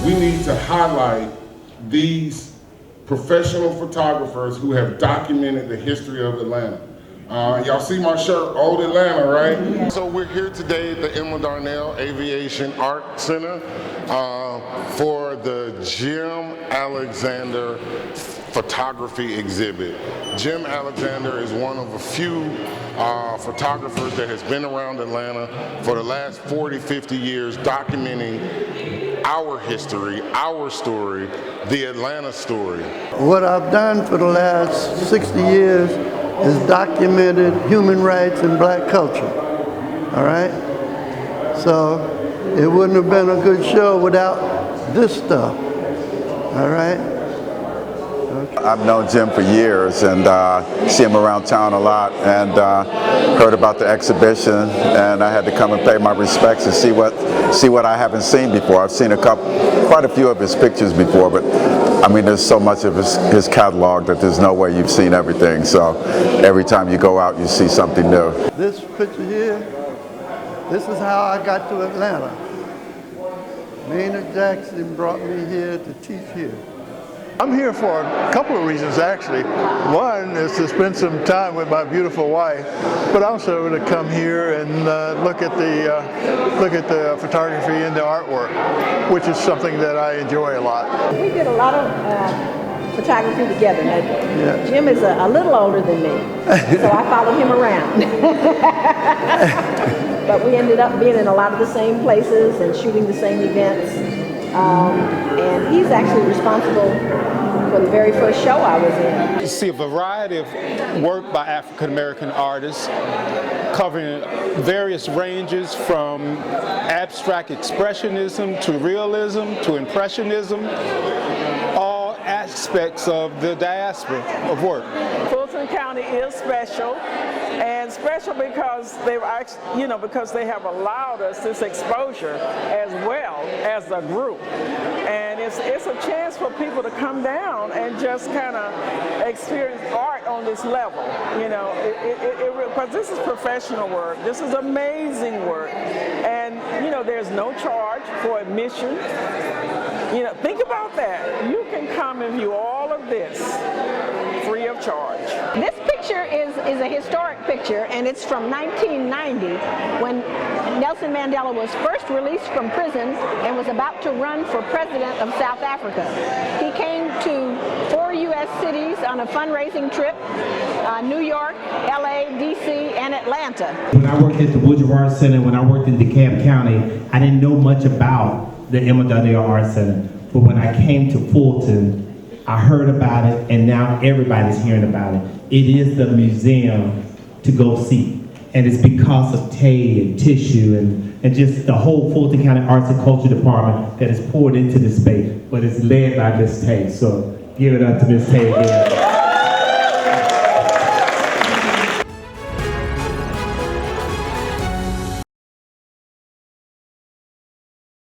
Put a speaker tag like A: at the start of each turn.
A: we need to highlight these professional photographers who have documented the history of Atlanta. Y'all see my shirt, Old Atlanta, right? So we're here today at the Darnell Aviation Art Center for the Jim Alexander photography exhibit. Jim Alexander is one of a few photographers that has been around Atlanta for the last 40, 50 years documenting our history, our story, the Atlanta story.
B: What I've done for the last 60 years is documented human rights and black culture, all right? So it wouldn't have been a good show without this stuff, all right? Okay.
C: I've known Jim for years and see him around town a lot, and heard about the exhibition, and I had to come and pay my respects and see what I haven't seen before. I've seen quite a few of his pictures before, but I mean, there's so much of his catalog that there's no way you've seen everything. So every time you go out, you see something new.
B: This picture here, this is how I got to Atlanta. Maynard Jackson brought me here to teach here.
D: I'm here for a couple of reasons, actually. One is to spend some time with my beautiful wife, but also to come here and look at the photography and the artwork, which is something that I enjoy a lot.
E: We did a lot of photography together. Now, Jim is a little older than me, so I followed him around. But we ended up being in a lot of the same places and shooting the same events. And he's actually responsible for the very first show I was in.
F: You see a variety of work by African American artists covering various ranges from abstract expressionism to realism to impressionism, all aspects of the diaspora of work.
G: Fulton County is special, and special because they've actually, because they have allowed us this exposure as well as a group. And it's a chance for people to come down and just kind of experience art on this level. Because this is professional work. This is amazing work. And, there's no charge for admission. Think about that. You can come and view all of this free of charge.
E: This picture is a historic picture, and it's from 1990 when Nelson Mandela was first released from prison and was about to run for president of South Africa. He came to 4 U.S. cities on a fundraising trip, New York, LA, DC, and Atlanta.
H: When I worked at the Woodruff Art Center, when I worked in DeKalb County, I didn't know much about the Darnell Art Center. But when I came to Fulton, I heard about it, and now everybody's hearing about it. It is the museum to go see. And it's because of Tay and Tissue and just the whole Fulton County Arts and Culture Department that is poured into this space. But it's led by Miss Tay. So give it up to Miss Tay again.